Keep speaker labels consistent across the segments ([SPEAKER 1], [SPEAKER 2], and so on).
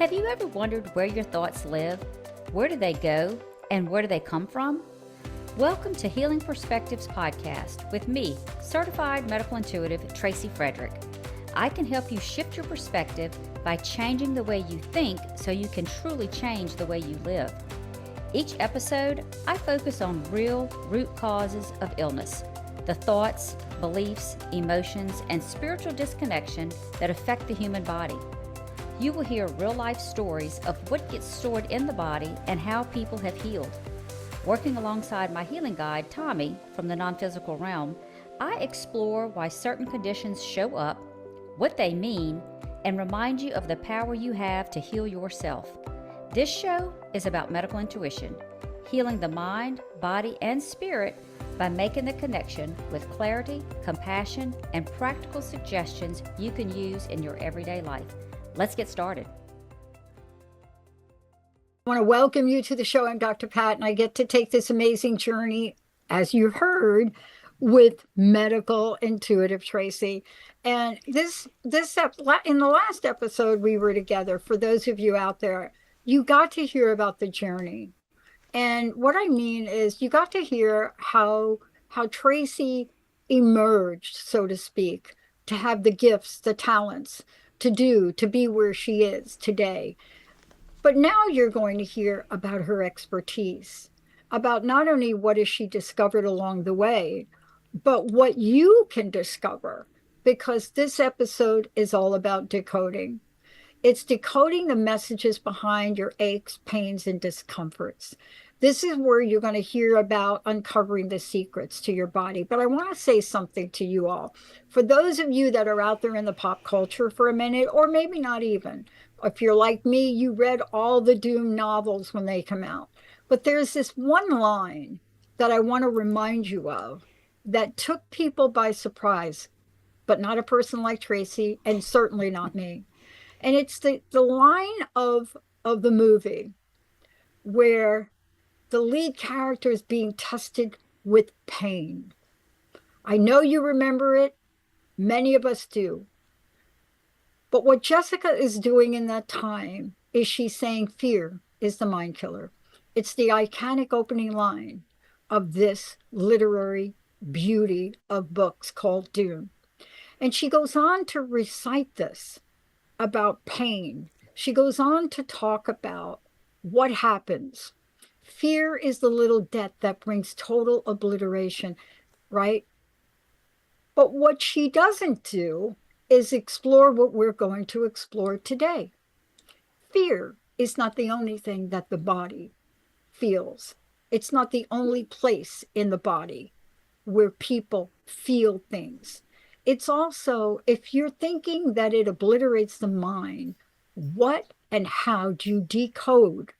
[SPEAKER 1] Have you ever wondered where your thoughts live? Where do they go? And where do they come from? Welcome to Healing Perspectives Podcast with me, Certified Medical Intuitive Tracy Frederick. I can help you shift your perspective by changing the way you think so you can truly change the way you live. Each episode, I focus on real root causes of illness, the thoughts, beliefs, emotions, and spiritual disconnection that affect the human body. You will hear real-life stories of what gets stored in the body and how people have healed. Working alongside my healing guide, Tommy, from the non-physical realm, I explore why certain conditions show up, what they mean, and remind you of the power you have to heal yourself. This show is about medical intuition, healing the mind, body, and spirit by making the connection with clarity, compassion, and practical suggestions you can use in your everyday life. Let's get started.
[SPEAKER 2] I want to welcome you to the show. I'm Dr. Pat, and I get to take this amazing journey, as you heard, with medical intuitive Tracy. And in the last episode we were together, for those of you out there, you got to hear about the journey. And what I mean is you got to hear how Tracy emerged, so to speak, to have the gifts, the talents, to be where she is today. But now you're going to hear about her expertise, about not only what has she discovered along the way, but what you can discover, because this episode is all about decoding. It's decoding the messages behind your aches, pains, and discomforts. This is where you're going to hear about uncovering the secrets to your body. But I want to say something to you all. For those of you that are out there in the pop culture for a minute, or maybe not even, if you're like me, you read all the doom novels when they come out. But there's this one line that I want to remind you of that took people by surprise, but not a person like Tracy, and certainly not me. And it's the line of the movie where the lead character is being tested with pain. I know you remember it. Many of us do. But what Jessica is doing in that time is she's saying fear is the mind killer. It's the iconic opening line of this literary beauty of books called Dune. And she goes on to recite this about pain. She goes on to talk about what happens. Fear is the little death that brings total obliteration, right? But what she doesn't do is explore what we're going to explore today. Fear is not the only thing that the body feels. It's not the only place in the body where people feel things. It's also, if you're thinking that it obliterates the mind, what and how do you decode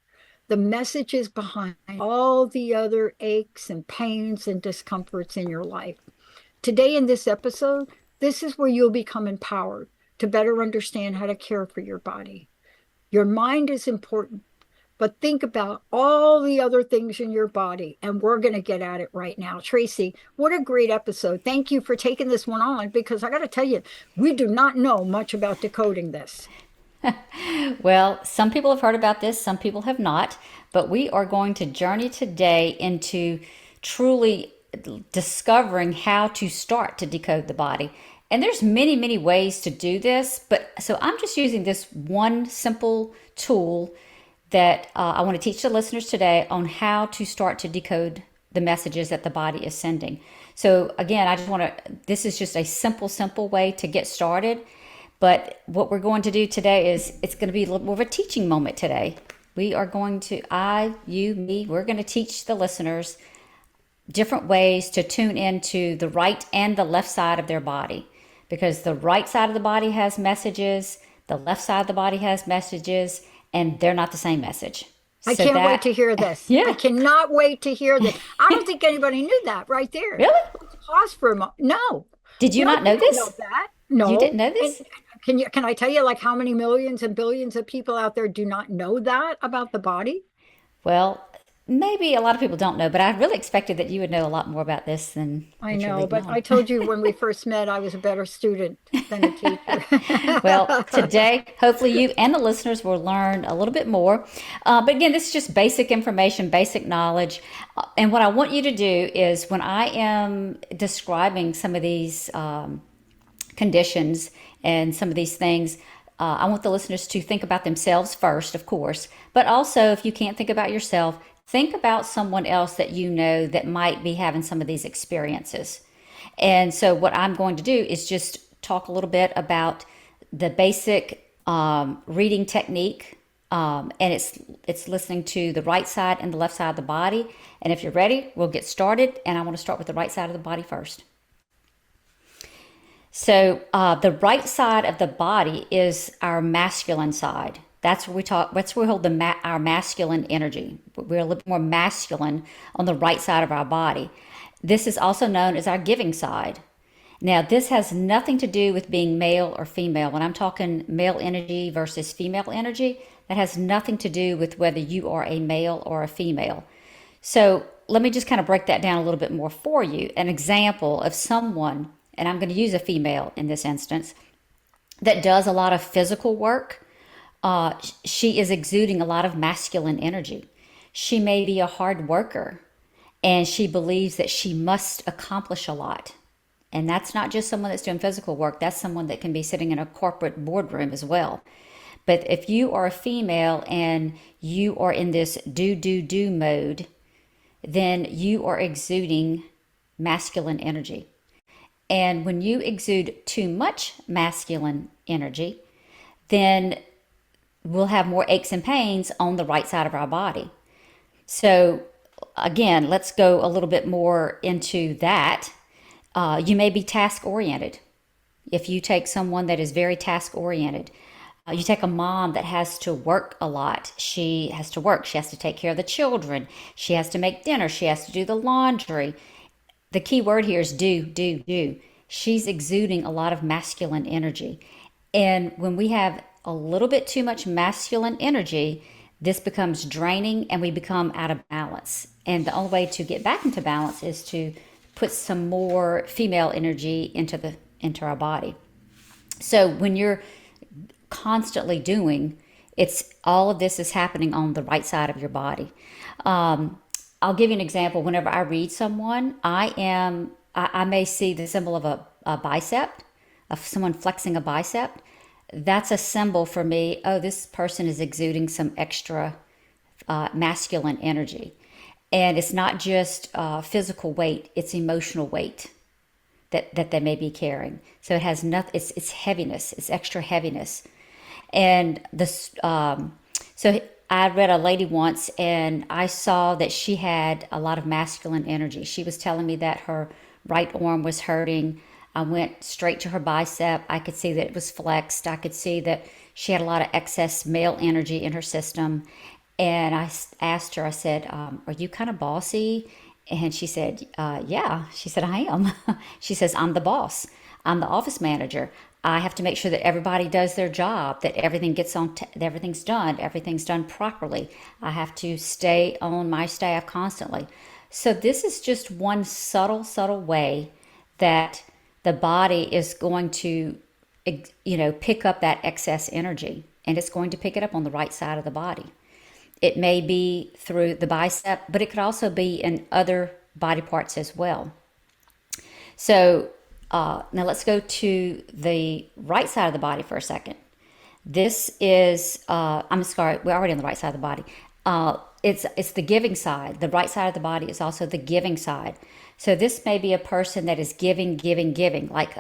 [SPEAKER 2] the messages behind all the other aches and pains and discomforts in your life? Today in this episode, this is where you'll become empowered to better understand how to care for your body. Your mind is important, but think about all the other things in your body, and we're going to get at it right now. Tracy, what a great episode. Thank you for taking this one on, because I got to tell you, we do not know much about decoding this.
[SPEAKER 1] Well, some people have heard about this, some people have not, but we are going to journey today into truly discovering how to start to decode the body. And there's many, many ways to do this, but so I'm just using this one simple tool that I want to teach the listeners today on how to start to decode the messages that the body is sending. So again, this is just a simple way to get started. But what we're going to do today is, it's going to be a little more of a teaching moment today. We are going to, we're going to teach the listeners different ways to tune into the right and the left side of their body. Because the right side of the body has messages, the left side of the body has messages, and they're not the same message.
[SPEAKER 2] I can't wait to hear this.
[SPEAKER 1] Yeah.
[SPEAKER 2] I cannot wait to hear this. I don't think anybody knew that right there.
[SPEAKER 1] Really?
[SPEAKER 2] Let's pause for a moment. No.
[SPEAKER 1] Did you not know this?
[SPEAKER 2] Know that. No.
[SPEAKER 1] You didn't know this?
[SPEAKER 2] And can I tell you like how many millions and billions of people out there do not know that about the body?
[SPEAKER 1] Well, maybe a lot of people don't know, but I really expected that you would know a lot more about this than
[SPEAKER 2] I
[SPEAKER 1] what you're
[SPEAKER 2] know,
[SPEAKER 1] leading
[SPEAKER 2] but
[SPEAKER 1] on.
[SPEAKER 2] I told you when we first met, I was a better student than a teacher.
[SPEAKER 1] Well, today, hopefully, you and the listeners will learn a little bit more. But again, this is just basic information, basic knowledge. And what I want you to do is when I am describing some of these conditions and some of these things, I want the listeners to think about themselves first, of course, but also if you can't think about yourself, think about someone else that you know that might be having some of these experiences. And so, what I'm going to do is just talk a little bit about the basic reading technique, and it's listening to the right side and the left side of the body. And if you're ready, we'll get started. And I want to start with the right side of the body first. So the right side of the body is our masculine side. That's where we talk. That's where we hold our masculine energy. We're a little more masculine on the right side of our body. This is also known as our giving side. Now, this has nothing to do with being male or female. When I'm talking male energy versus female energy, that has nothing to do with whether you are a male or a female. So let me just kind of break that down a little bit more for you. An example of someone, and I'm going to use a female in this instance, that does a lot of physical work. She is exuding a lot of masculine energy. She may be a hard worker and she believes that she must accomplish a lot. And that's not just someone that's doing physical work, that's someone that can be sitting in a corporate boardroom as well. But if you are a female and you are in this do mode, then you are exuding masculine energy. And when you exude too much masculine energy, then we'll have more aches and pains on the right side of our body. So, again, let's go a little bit more into that. You may be task oriented. If you take someone that is very task oriented, you take a mom that has to work a lot. She has to work. She has to take care of the children. She has to make dinner. She has to do the laundry. The key word here is do. She's exuding a lot of masculine energy. And when we have a little bit too much masculine energy, this becomes draining and we become out of balance. And the only way to get back into balance is to put some more female energy into our body. So when you're constantly doing, it's all of this is happening on the right side of your body. I'll give you an example. Whenever I read someone, I may see the symbol of a bicep, of someone flexing a bicep. That's a symbol for me. Oh, this person is exuding some extra masculine energy. And it's not just physical weight, it's emotional weight that they may be carrying. So it has nothing, it's heaviness, it's extra heaviness. And this, so I read a lady once and I saw that she had a lot of masculine energy. She was telling me that her right arm was hurting. I went straight to her bicep. I could see that it was flexed. I could see that she had a lot of excess male energy in her system. And I asked her, I said, are you kind of bossy? And she said, yeah. She said, I am. She says, I'm the boss. I'm the office manager. I have to make sure that everybody does their job, that everything gets on, everything's done properly. I have to stay on my staff constantly. So this is just one subtle way that the body is going to, pick up that excess energy, and it's going to pick it up on the right side of the body. It may be through the bicep, but it could also be in other body parts as well. So now let's go to the right side of the body for a second. This is, I'm sorry, we're already on the right side of the body. It's the giving side. The right side of the body is also the giving side. So this may be a person that is giving. Like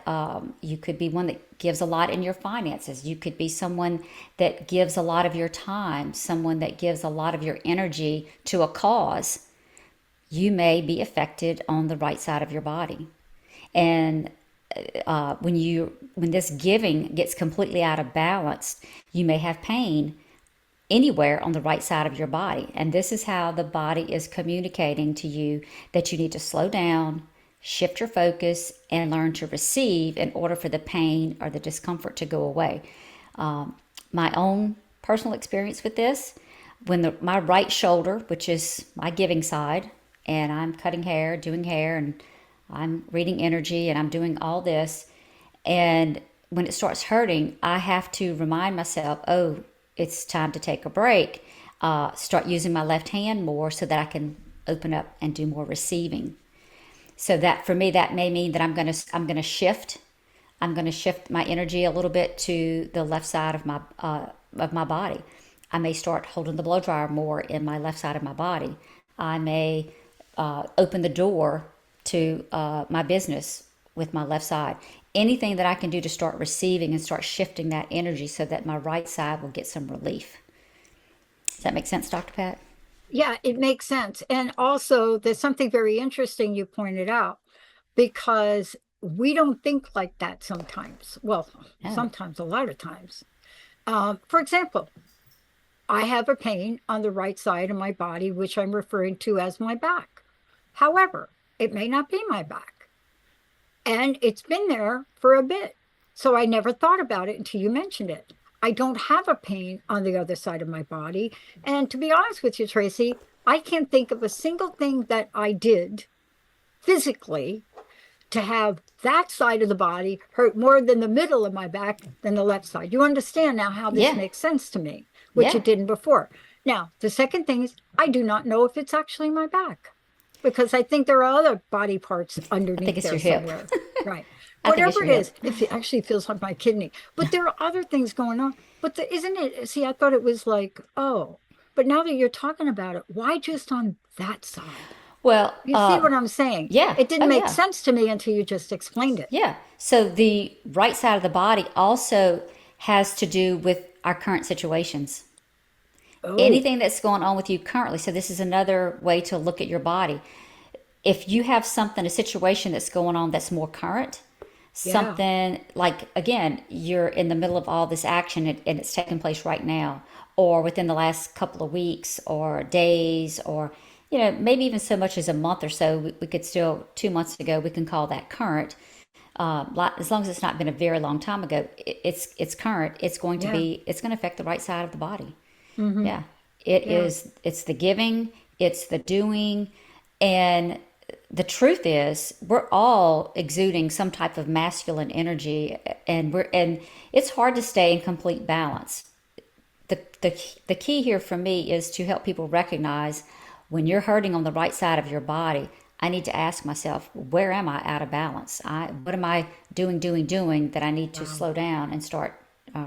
[SPEAKER 1] you could be one that gives a lot in your finances. You could be someone that gives a lot of your time, someone that gives a lot of your energy to a cause. You may be affected on the right side of your body. And when this giving gets completely out of balance, you may have pain anywhere on the right side of your body. And this is how the body is communicating to you that you need to slow down, shift your focus, and learn to receive in order for the pain or the discomfort to go away. My own personal experience with this, when my right shoulder, which is my giving side, and I'm cutting hair, doing hair, and I'm reading energy, and I'm doing all this, and when it starts hurting, I have to remind myself, oh, it's time to take a break. Start using my left hand more so that I can open up and do more receiving. So that for me, that may mean that I'm gonna shift. I'm gonna shift my energy a little bit to the left side of my body. I may start holding the blow dryer more in my left side of my body. I may open the door to my business with my left side. Anything that I can do to start receiving and start shifting that energy so that my right side will get some relief. Does that make sense, Dr. Pat?
[SPEAKER 2] Yeah, it makes sense. And also, there's something very interesting you pointed out because we don't think like that sometimes. Well,
[SPEAKER 1] No.
[SPEAKER 2] sometimes, a lot of times. For example, I have a pain on the right side of my body, which I'm referring to as my back. However, it may not be my back. And it's been there for a bit. So I never thought about it until you mentioned it. I don't have a pain on the other side of my body. And to be honest with you, Tracy, I can't think of a single thing that I did physically to have that side of the body hurt more than the middle of my back than the left side. You understand now how this
[SPEAKER 1] Yeah.
[SPEAKER 2] makes sense to me, which
[SPEAKER 1] Yeah.
[SPEAKER 2] it didn't before. Now, the second thing is I do not know if it's actually my back because I think there are other body parts
[SPEAKER 1] I think
[SPEAKER 2] underneath
[SPEAKER 1] it's
[SPEAKER 2] there
[SPEAKER 1] your hip.
[SPEAKER 2] somewhere. Right.
[SPEAKER 1] I think it's
[SPEAKER 2] Whatever
[SPEAKER 1] your
[SPEAKER 2] it is,
[SPEAKER 1] hip.
[SPEAKER 2] it actually feels like my kidney. But there are other things going on. But isn't it? See, I thought it was like, oh, but now that you're talking about it, why just on that side?
[SPEAKER 1] Well,
[SPEAKER 2] You see what I'm saying?
[SPEAKER 1] yeah.
[SPEAKER 2] It didn't
[SPEAKER 1] Oh,
[SPEAKER 2] make
[SPEAKER 1] yeah.
[SPEAKER 2] sense to me until you just explained it.
[SPEAKER 1] Yeah. So the right side of the body also has to do with our current situations.
[SPEAKER 2] Oh,
[SPEAKER 1] Anything that's going on with you currently. So this is another way to look at your body. If you have something, a situation that's going on that's more current,
[SPEAKER 2] yeah,
[SPEAKER 1] something like, again, you're in the middle of all this action and it's taking place right now, or within the last couple of weeks or days, or, maybe even so much as a month or so, we could still, 2 months ago, we can call that current. As long as it's not been a very long time ago, it's current.
[SPEAKER 2] yeah,
[SPEAKER 1] It's going to affect the right side of the body.
[SPEAKER 2] hmm,
[SPEAKER 1] Yeah, it
[SPEAKER 2] yeah,
[SPEAKER 1] is. It's the giving, it's the doing, and the truth is, we're all exuding some type of masculine energy, and it's hard to stay in complete balance. The key here for me is to help people recognize when you're hurting on the right side of your body. I need to ask myself, where am I out of balance? What am I doing that I need to
[SPEAKER 2] wow,
[SPEAKER 1] slow down and start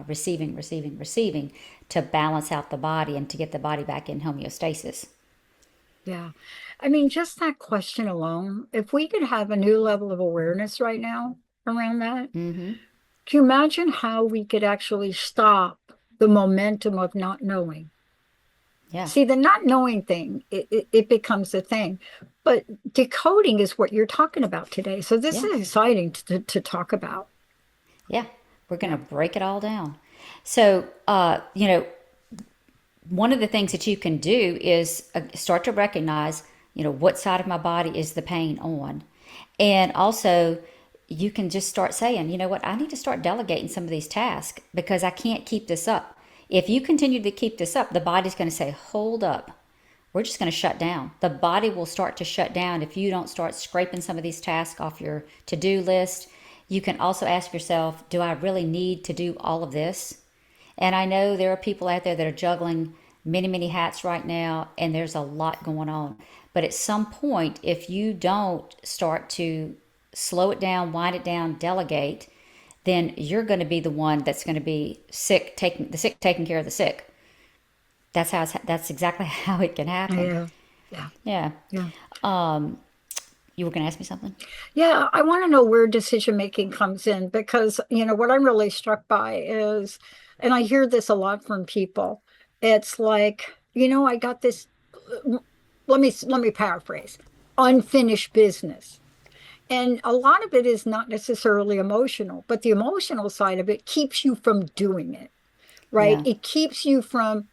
[SPEAKER 1] receiving to balance out the body and to get the body back in homeostasis.
[SPEAKER 2] yeah. I mean, just that question alone, if we could have a new level of awareness right now around that, can you imagine how we could actually stop the momentum of not knowing?
[SPEAKER 1] Yeah,
[SPEAKER 2] See, the not knowing thing, it becomes a thing. But decoding is what you're talking about today. So this
[SPEAKER 1] yeah,
[SPEAKER 2] is exciting to talk about.
[SPEAKER 1] yeah. We're going
[SPEAKER 2] Yeah.
[SPEAKER 1] to break it all down. So, one of the things that you can do is start to recognize, what side of my body is the pain on. And also, you can just start saying, you know what, I need to start delegating some of these tasks because I can't keep this up. If you continue to keep this up, the body's going to say, hold up. We're just going to shut down. The body will start to shut down if you don't start scraping some of these tasks off your to do list. You can also ask yourself, do I really need to do all of this? And I know there are people out there that are juggling many, many hats right now, and there's a lot going on. But at some point, if you don't start to slow it down, wind it down, delegate, then you're going to be the one that's going to be sick, taking care of the sick. That's exactly how it can happen.
[SPEAKER 2] Yeah. Yeah.
[SPEAKER 1] Yeah.
[SPEAKER 2] Yeah.
[SPEAKER 1] You were going to ask me something?
[SPEAKER 2] Yeah, I want to know where decision making comes in because, what I'm really struck by is, and I hear this a lot from people, it's like, I got this, let me paraphrase, unfinished business. And a lot of it is not necessarily emotional, but the emotional side of it keeps you from doing it, right?
[SPEAKER 1] Yeah.
[SPEAKER 2] It keeps you from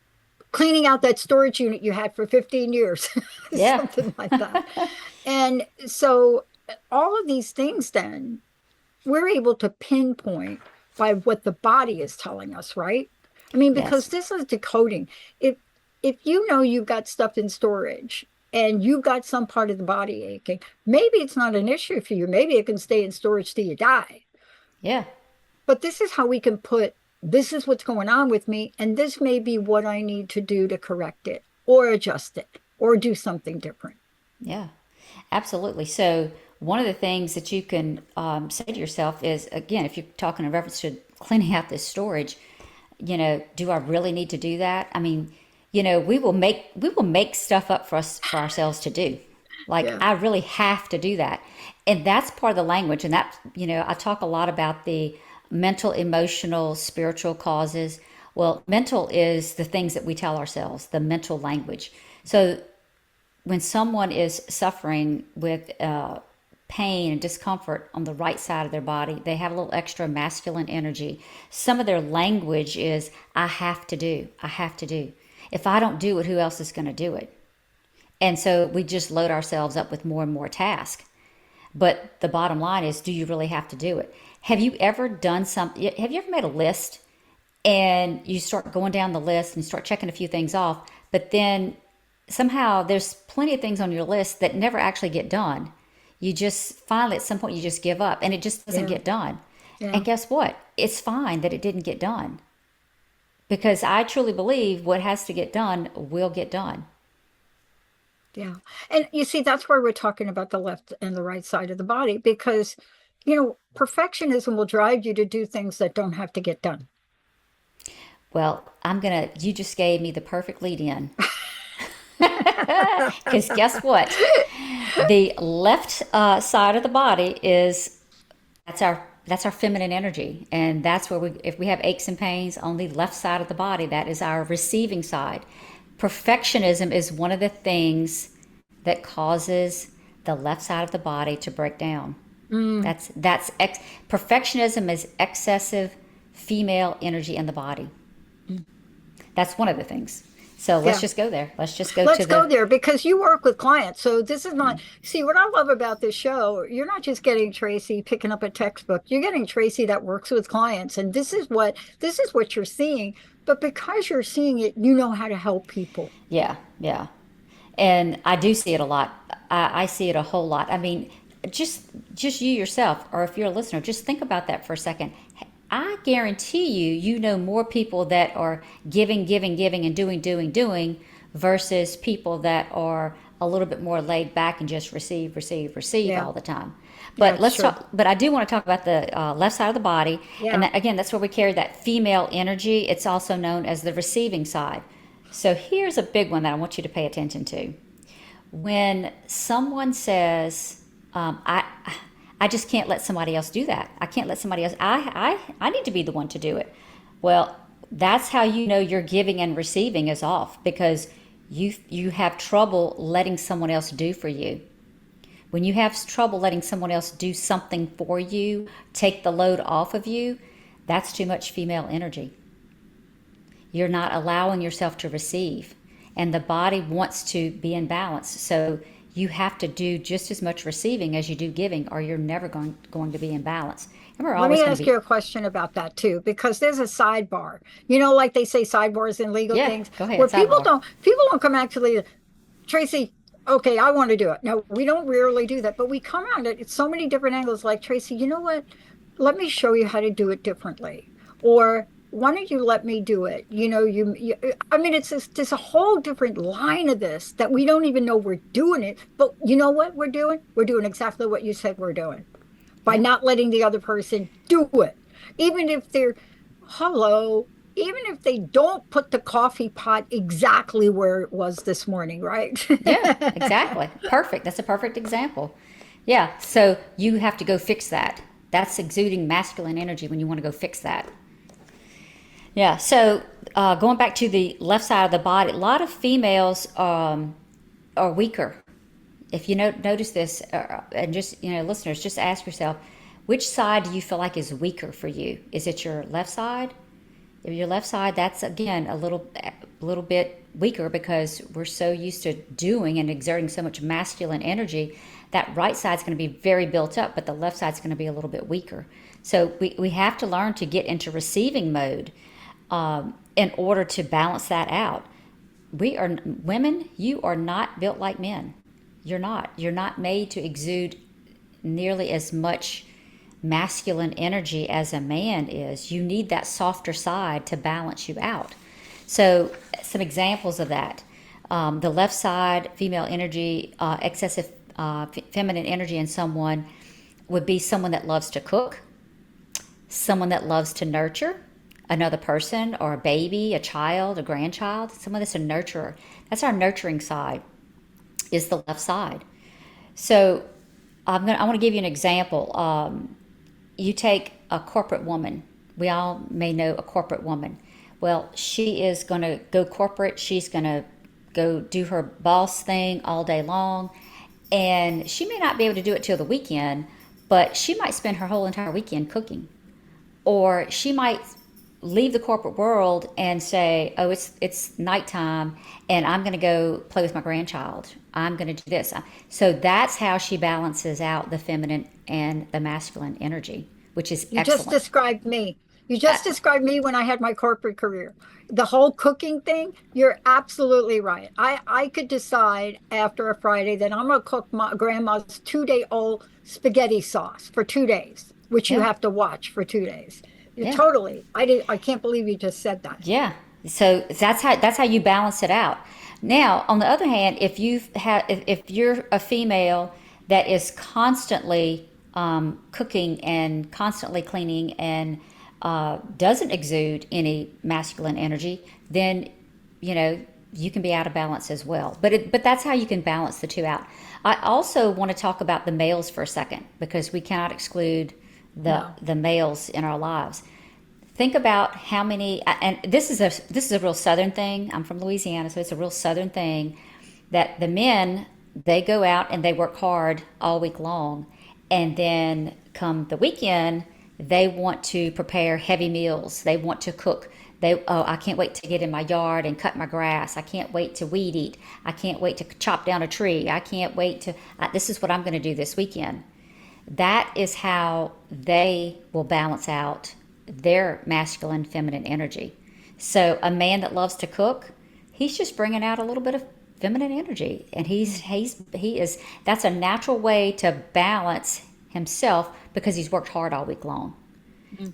[SPEAKER 2] cleaning out that storage unit you had for 15 years,
[SPEAKER 1] Yeah.
[SPEAKER 2] something like that. And so all of these things then we're able to pinpoint by what the body is telling us, right? I mean, because
[SPEAKER 1] Yes.
[SPEAKER 2] this is decoding. It if you know you've got stuff in storage and you've got some part of the body aching, maybe it's not an issue for you. Maybe it can stay in storage till you die.
[SPEAKER 1] Yeah.
[SPEAKER 2] But this is how we can put this is what's going on with me, and this may be what I need to do to correct it or adjust it or do something different.
[SPEAKER 1] Yeah, absolutely. So, one of the things that you can say to yourself is, again, if you're talking in reference to cleaning out this storage, do I really need to do that? I mean, we will make stuff up for ourselves to do. Like,
[SPEAKER 2] Yeah.
[SPEAKER 1] I really have to do that. And that's part of the language. And that, I talk a lot about the mental, emotional, spiritual causes. Well, mental is the things that we tell ourselves, the mental language. So when someone is suffering with pain and discomfort on the right side of their body, they have a little extra masculine energy. Some of their language is, I have to do, I have to do. If I don't do it, who else is going to do it? And so we just load ourselves up with more and more tasks. But the bottom line is, do you really have to do it? Have you ever done something? Have you ever made a list and you start going down the list and you start checking a few things off, but then somehow there's plenty of things on your list that never actually get done. You just finally at some point you just give up and it just doesn't
[SPEAKER 2] Yeah.
[SPEAKER 1] get done.
[SPEAKER 2] Yeah.
[SPEAKER 1] And guess what? It's fine that it didn't get done because I truly believe what has to get done will get done.
[SPEAKER 2] Yeah. And you see, that's where we're talking about the left and the right side of the body because, perfectionism will drive you to do things that don't have to get done.
[SPEAKER 1] Well, you just gave me the perfect lead in. Because guess what? The left side of the body that's our feminine energy, and that's where if we have aches and pains on the left side of the body, that is our receiving side. Perfectionism is one of the things that causes the left side of the body to break down.
[SPEAKER 2] Mm,
[SPEAKER 1] Perfectionism is excessive female energy in the body.
[SPEAKER 2] mm.
[SPEAKER 1] That's one of the things. So let's
[SPEAKER 2] Yeah.
[SPEAKER 1] just go there. Let's just go to
[SPEAKER 2] Let's go
[SPEAKER 1] the
[SPEAKER 2] there because you work with clients. So this is not, see, what I love about this show, you're not just getting Tracy picking up a textbook. You're getting Tracy that works with clients. And this is what you're seeing. But because you're seeing it, you know how to help people.
[SPEAKER 1] yeah, yeah. And I do see it a lot. I see it a whole lot. I mean, just you yourself, or if you're a listener, just think about that for a second. I guarantee you know more people that are giving, giving, giving, and doing, doing, doing, versus people that are a little bit more laid back and just receive, receive, receive
[SPEAKER 2] Yeah.
[SPEAKER 1] all the time.
[SPEAKER 2] Yeah,
[SPEAKER 1] But
[SPEAKER 2] it's
[SPEAKER 1] let's
[SPEAKER 2] true.
[SPEAKER 1] talk. But I do want to talk about the left side of the body, and
[SPEAKER 2] Yeah.
[SPEAKER 1] that, again, that's where we carry that female energy. It's also known as the receiving side. So here's a big one that I want you to pay attention to. When someone says, I just can't let somebody else do that. I can't let somebody else. I need to be the one to do it. Well, that's how you know your giving and receiving is off because you have trouble letting someone else do for you. When you have trouble letting someone else do something for you, take the load off of you, that's too much female energy. You're not allowing yourself to receive. And the body wants to be in balance. So you have to do just as much receiving as you do giving, or you're never going to be in balance. And we're
[SPEAKER 2] Let me
[SPEAKER 1] always going to
[SPEAKER 2] ask you
[SPEAKER 1] be,
[SPEAKER 2] a question about that too, because there's a sidebar. Like they say sidebars in legal
[SPEAKER 1] yeah,
[SPEAKER 2] things,
[SPEAKER 1] go ahead,
[SPEAKER 2] where people
[SPEAKER 1] sidebar.
[SPEAKER 2] don't people don't come actually, Tracy, okay, I want to do it. No, we don't rarely do that, but we come at it at so many different angles. Like, Tracy, you know what? Let me show you how to do it differently. Or why don't you let me do it? I mean, it's just, there's a whole different line of this that we don't even know we're doing it. But you know what we're doing? We're doing exactly what you said we're doing by
[SPEAKER 1] Yeah,
[SPEAKER 2] not letting the other person do it. Even if they're, hello, even if they don't put the coffee pot exactly where it was this morning, right?
[SPEAKER 1] yeah, exactly. Perfect. That's a perfect example. Yeah, so you have to go fix that. That's exuding masculine energy when you want to go fix that. Yeah, so going back to the left side of the body, a lot of females are weaker. If you notice this, and just listeners, just ask yourself, which side do you feel like is weaker for you? Is it your left side? If your left side, that's again a little bit weaker because we're so used to doing and exerting so much masculine energy. That right side's going to be very built up, but the left side's going to be a little bit weaker. So we have to learn to get into receiving mode in order to balance that out. we are women, you are not built like men. You're not made to exude nearly as much masculine energy as a man is. You need that softer side to balance you out. So some examples of that: the left side, female energy, excessive feminine energy in someone would be someone that loves to cook, someone that loves to nurture another person or a baby, a child, a grandchild, someone that's a nurturer. That's our nurturing side, is the left side. So I want to give you an example. You take a corporate woman. We all may know a corporate woman. Well, she is going to go corporate. She's going to go do her boss thing all day long. And she may not be able to do it till the weekend, but she might spend her whole entire weekend cooking. Or she might leave the corporate world and say, "Oh, it's nighttime, and I'm going to go play with my grandchild. I'm going to do this." So that's how she balances out the feminine and the masculine energy, which is
[SPEAKER 2] You just
[SPEAKER 1] excellent.
[SPEAKER 2] described me. You
[SPEAKER 1] Uh,
[SPEAKER 2] just described me when I had my corporate career. The whole cooking thing, you're absolutely right. I could decide after a Friday that I'm going to cook my grandma's 2 day old spaghetti sauce for 2 days, which you
[SPEAKER 1] yeah,
[SPEAKER 2] have to watch for 2 days. You
[SPEAKER 1] yeah,
[SPEAKER 2] totally. I can't believe you just said that.
[SPEAKER 1] yeah. So that's how you balance it out. Now, on the other hand, if you're a female that is constantly cooking and constantly cleaning and doesn't exude any masculine energy, then you know you can be out of balance as well. But that's how you can balance the two out. I also want to talk about the males for a second because we cannot exclude
[SPEAKER 2] No.
[SPEAKER 1] the males in our lives. Think about how many, and this is a real Southern thing. I'm from Louisiana, so it's a real Southern thing that the men, they go out and they work hard all week long, and then come the weekend, they want to prepare heavy meals. They want to cook. I can't wait to get in my yard and cut my grass. I can't wait to weed eat. I can't wait to chop down a tree. I can't wait to. This is what I'm going to do this weekend. That is how they will balance out their masculine feminine energy. So a man that loves to cook, he's just bringing out a little bit of feminine energy, and he is that's a natural way to balance himself because he's worked hard all week long.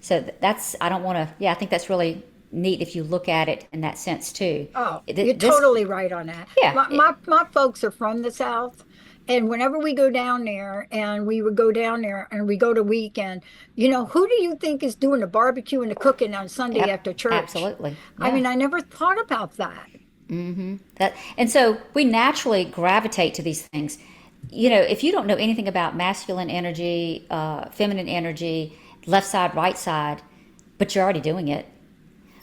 [SPEAKER 1] So that's I don't want to. Yeah, I think that's really neat if you look at it in that sense too.
[SPEAKER 2] Oh, you're
[SPEAKER 1] This,
[SPEAKER 2] totally right on that.
[SPEAKER 1] yeah,
[SPEAKER 2] My folks are from the South, and whenever we go down there, and we would go down there and we go to weekend, who do you think is doing the barbecue and the cooking on Sunday
[SPEAKER 1] yep,
[SPEAKER 2] after church?
[SPEAKER 1] absolutely,
[SPEAKER 2] I
[SPEAKER 1] yeah.
[SPEAKER 2] mean, I never thought about that.
[SPEAKER 1] That and so we naturally gravitate to these things. If you don't know anything about masculine energy, feminine energy, left side, right side, but you're already doing it.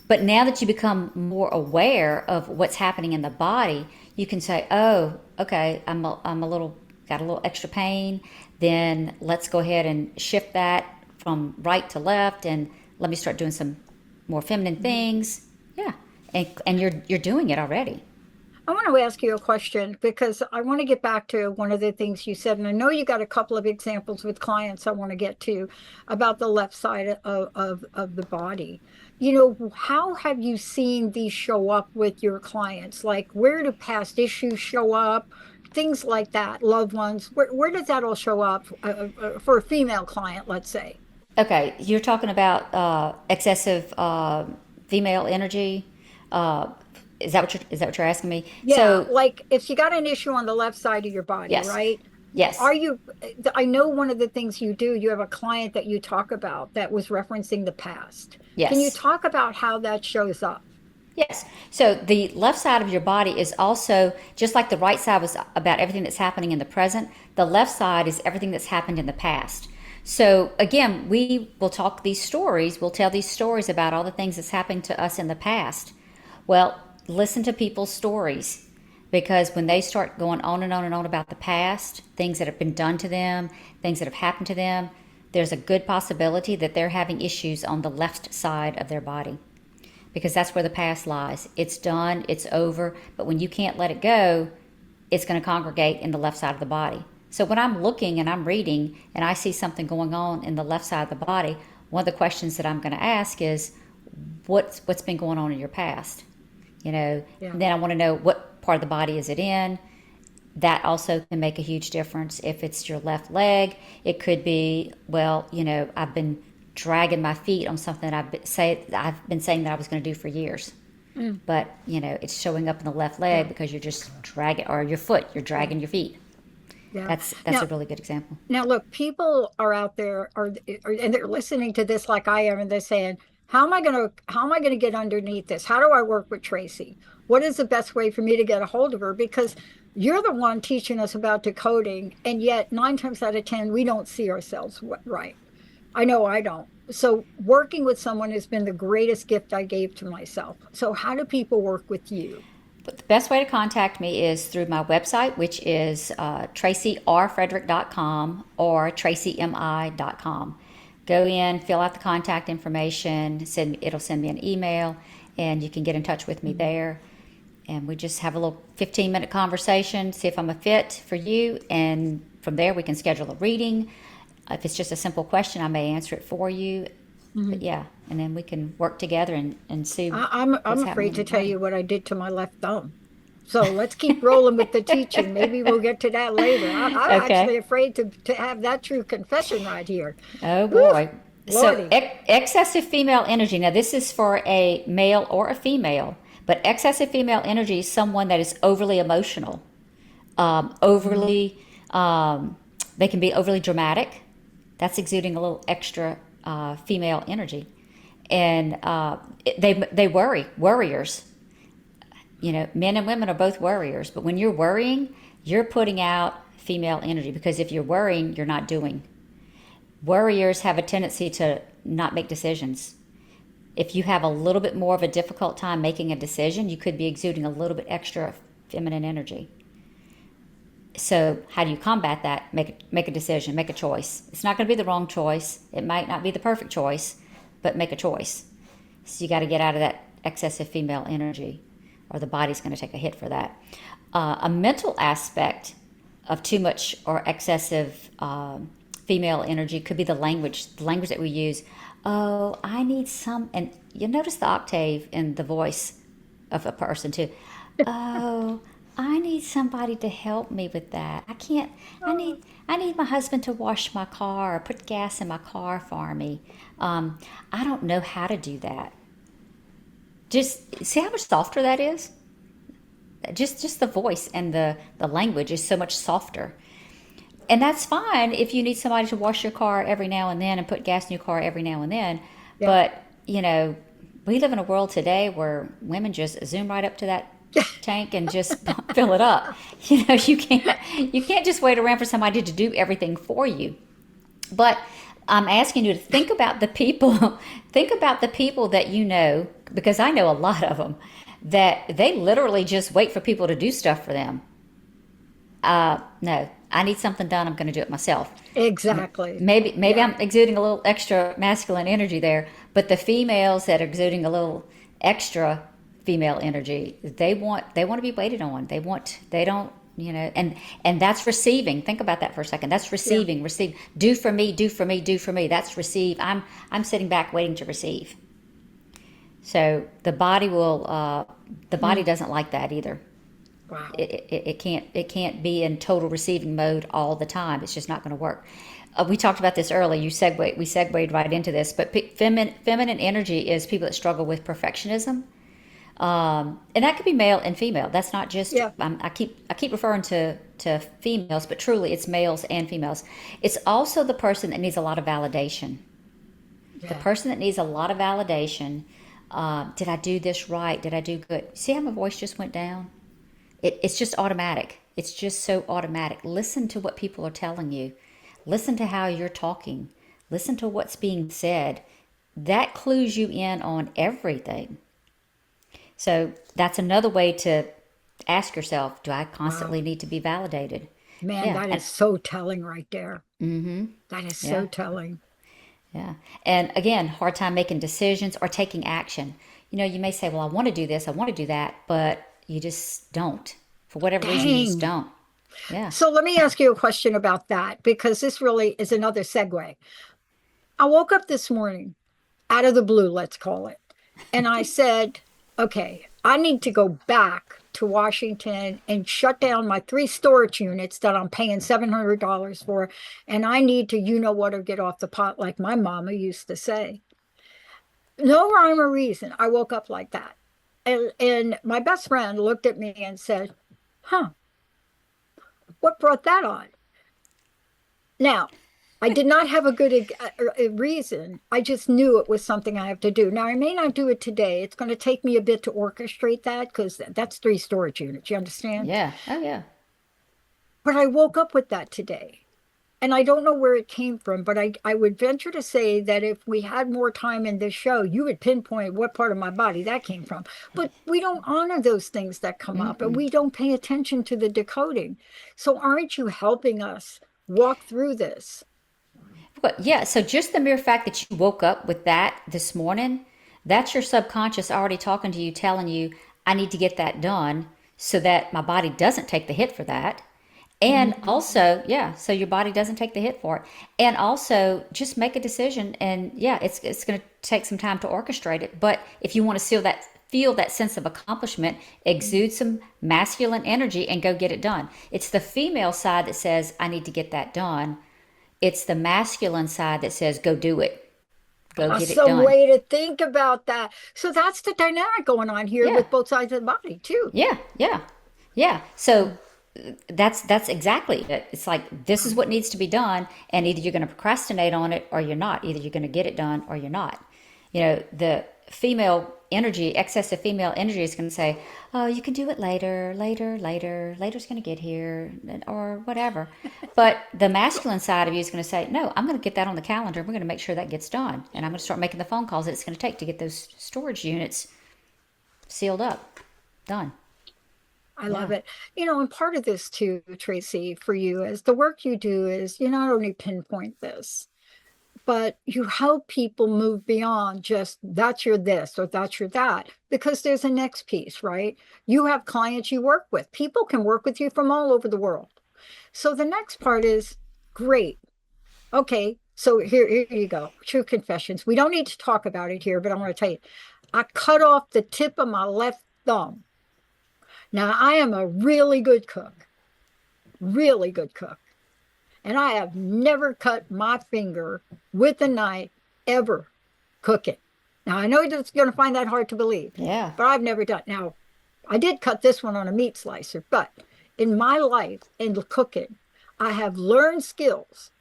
[SPEAKER 1] But now that you become more aware of what's happening in the body, you can say, "Oh, okay, I'm a little got a little extra pain. Then let's go ahead and shift that from right to left, and let me start doing some more feminine things." Yeah, and you're doing it already.
[SPEAKER 2] I want to ask you a question because I want to get back to one of the things you said, and I know you got a couple of examples with clients I want to get to about the left side of the body. How have you seen these show up with your clients? Like, where do past issues show up? Things like that, loved ones. Where does that all show up for a female client, let's say?
[SPEAKER 1] Okay, you're talking about excessive female energy. Uh, is that what you're asking me?
[SPEAKER 2] Yeah,
[SPEAKER 1] So
[SPEAKER 2] like if you got an issue on the left side of your body,
[SPEAKER 1] yes,
[SPEAKER 2] right?
[SPEAKER 1] yes,
[SPEAKER 2] Are you, I know one of the things you do, you have a client that you talk about that was referencing the past. Can you
[SPEAKER 1] yes.
[SPEAKER 2] talk about how that shows up?
[SPEAKER 1] Yes. So the left side of your body is also just like the right side was about everything that's happening in the present. The left side is everything that's happened in the past. So again, we will talk these stories, we'll tell these stories about all the things that's happened to us in the past. Well, listen to people's stories because when they start going on and on and on about the past, things that have been done to them, things that have happened to them, there's a good possibility that they're having issues on the left side of their body because that's where the past lies. It's done, it's over, but when you can't let it go, it's going to congregate in the left side of the body. So when I'm looking and I'm reading and I see something going on in the left side of the body, one of the questions that I'm going to ask is, what's been going on in your past?
[SPEAKER 2] Yeah.
[SPEAKER 1] Then I want to know what part of the body is it in. That also can make a huge difference. If it's your left leg, it could be, well, I've been dragging my feet on something I've been saying that I was going to do for years.
[SPEAKER 2] Mm,
[SPEAKER 1] But, it's showing up in the left leg
[SPEAKER 2] yeah.
[SPEAKER 1] because you're just dragging, or your foot, you're
[SPEAKER 2] Yeah.
[SPEAKER 1] dragging your feet.
[SPEAKER 2] Yeah.
[SPEAKER 1] That's a
[SPEAKER 2] Now,
[SPEAKER 1] really good example.
[SPEAKER 2] now look, people are out there and they're listening to this like I am, and they're saying, how am I going to get underneath this? How do I work with Tracy? What is the best way for me to get a hold of her? Because you're the one teaching us about decoding, and yet 9 times out of 10, we don't see ourselves right. I know I don't. So working with someone has been the greatest gift I gave to myself. So how do people work with you?
[SPEAKER 1] But the best way to contact me is through my website, which is tracyrfrederick.com or tracymi.com. Go in, fill out the contact information, it'll send me an email, and you can get in touch with me
[SPEAKER 2] Mhm.
[SPEAKER 1] there. And we just have a little 15-minute conversation, see if I'm a fit for you, and from there we can schedule a reading. If it's just a simple question, I may answer it for you. But
[SPEAKER 2] Mhm.
[SPEAKER 1] yeah, and then we can work together and see
[SPEAKER 2] I'm
[SPEAKER 1] what's happening
[SPEAKER 2] afraid
[SPEAKER 1] in
[SPEAKER 2] to
[SPEAKER 1] your
[SPEAKER 2] tell
[SPEAKER 1] body.
[SPEAKER 2] you what I did to my left thumb. So let's keep rolling with the teaching. Maybe we'll get to that later. I'm
[SPEAKER 1] Okay.
[SPEAKER 2] actually afraid to have that true confession right here.
[SPEAKER 1] Oh
[SPEAKER 2] Whew,
[SPEAKER 1] boy. So
[SPEAKER 2] Lordy.
[SPEAKER 1] excessive female energy. Now this is for a male or a female, but excessive female energy is someone that is overly emotional,
[SPEAKER 2] Mhm.
[SPEAKER 1] overly. They can be overly dramatic. That's exuding a little extra female energy, and they worriers. Men and women are both worriers, but when you're worrying, you're putting out female energy because if you're worrying, you're not doing. Worriers have a tendency to not make decisions. If you have a little bit more of a difficult time making a decision, you could be exuding a little bit extra feminine energy. So, how do you combat that? Make a decision, make a choice. It's not going to be the wrong choice. It might not be the perfect choice, but make a choice. So, you got to get out of that excessive female energy, or the body's going to take a hit for that. A mental aspect of too much or excessive female energy could be the language that we use. Oh, I need some, and you notice the octave in the voice of a person too. Oh, I need somebody to help me with that. I can't. I
[SPEAKER 2] Oh,
[SPEAKER 1] need. I need my husband to wash my car or put gas in my car for me. I don't know how to do that. Just see how much softer that is. Just the voice and the language is so much softer. And that's fine if you need somebody to wash your car every now and then and put gas in your car every now and then.
[SPEAKER 2] yeah.
[SPEAKER 1] But, we live in a world today where women just zoom right up to that tank and just fill it up. You can't just wait around for somebody to do everything for you. But I'm asking you to think about the people, think about the people that because I know a lot of them, that they literally just wait for people to do stuff for them. No, I need something done. I'm going to do it myself.
[SPEAKER 2] Exactly.
[SPEAKER 1] Maybe
[SPEAKER 2] Yeah.
[SPEAKER 1] I'm exuding a little extra masculine energy there, but the females that are exuding a little extra female energy, they want to be waited on. They don't, and that's receiving. Think about that for a second. That's
[SPEAKER 2] Yeah.
[SPEAKER 1] receiving. Receive. Do for me. Do for me. Do for me. That's receive. I'm sitting back waiting to receive. So the body
[SPEAKER 2] Mm,
[SPEAKER 1] doesn't like that either.
[SPEAKER 2] wow.
[SPEAKER 1] It can't be in total receiving mode all the time. It's just not going to work. We talked about this earlier. We segued right into this, but feminine energy is people that struggle with perfectionism, and that could be male and female. That's not just
[SPEAKER 2] Yeah.
[SPEAKER 1] I keep referring to females, but truly it's males and females. It's also the person that needs a lot of validation. The
[SPEAKER 2] Yeah.
[SPEAKER 1] person that needs a lot of validation. Did I do this right? Did I do good? See how my voice just went down? It's just automatic. It's just so automatic. Listen to what people are telling you. Listen to how you're talking. Listen to what's being said. That clues you in on everything. So that's another way to ask yourself, do I
[SPEAKER 2] Wow.
[SPEAKER 1] constantly need to be validated?
[SPEAKER 2] Man,
[SPEAKER 1] Yeah,
[SPEAKER 2] that
[SPEAKER 1] and
[SPEAKER 2] is so telling right there. That is
[SPEAKER 1] yeah,
[SPEAKER 2] so telling.
[SPEAKER 1] yeah. And again, hard time making decisions or taking action. You may say, well, I want to do this, I want to do that, but you just don't. For whatever reason, you just
[SPEAKER 2] Dang.
[SPEAKER 1] don't. Yeah.
[SPEAKER 2] So let me ask you a question about that because this really is another segue. I woke up this morning out of the blue, let's call it. And I said, okay, I need to go back to Washington and shut down my 3 storage units that I'm paying $700 for. And I need to, you know what, or get off the pot, like my mama used to say. No rhyme or reason. I woke up like that. And my best friend looked at me and said, huh, what brought that on? Now, I did not have a good reason. I just knew it was something I have to do. Now, I may not do it today. It's going to take me a bit to orchestrate that because that's 3 storage units. You understand?
[SPEAKER 1] Yeah. Oh, yeah.
[SPEAKER 2] But I woke up with that today. And I don't know where it came from, but I would venture to say that if we had more time in this show, you would pinpoint what part of my body that came from. But we don't honor those things that come up and we don't pay attention to the decoding. So aren't you helping us walk through this?
[SPEAKER 1] But yeah, so just the mere fact that you woke up with that this morning, that's your subconscious already talking to you, telling you, I need to get that done so that my body doesn't take the hit for that. And
[SPEAKER 2] Mhm.
[SPEAKER 1] also, yeah, so your body doesn't take the hit for it. And also just make a decision and yeah, it's going to take some time to orchestrate it, but if you want to feel that sense of accomplishment, exude some masculine energy and go get it done. It's the female side that says I need to get that done. It's the masculine side that says go do it. Go get it
[SPEAKER 2] Awesome
[SPEAKER 1] done.
[SPEAKER 2] way to think about that. So that's the dynamic going on here
[SPEAKER 1] Yeah.
[SPEAKER 2] with both sides of the body, too.
[SPEAKER 1] Yeah, yeah, yeah. So that's exactly it. It's like this is what needs to be done, and either you're going to procrastinate on it or you're not. Either you're going to get it done or you're not. You know, the female energy, excessive female energy, is going to say, "Oh, you can do it later, later, later. Later's going to get here, or whatever." But the masculine side of you is going to say, "No, I'm going to get that on the calendar. We're going to make sure that gets done, and I'm going to start making the phone calls that it's going to take to get those storage units sealed up, done."
[SPEAKER 2] I
[SPEAKER 1] Yeah.
[SPEAKER 2] love it. And part of this too, Tracy, for you is the work you do is you not only pinpoint this, but you help people move beyond just that's your this or that's your that, because there's a next piece, right? You have clients you work with. People can work with you from all over the world. So the next part is great. Okay, so here you go. True confessions. We don't need to talk about it here, but I want to tell you, I cut off the tip of my left thumb. Now, I am a really good cook, and I have never cut my finger with a knife ever cooking. Now, I know you're going to find that hard to believe,
[SPEAKER 1] Yeah.
[SPEAKER 2] but I've never done. Now, I did cut this one on a meat slicer, but in my life in cooking, I have learned skills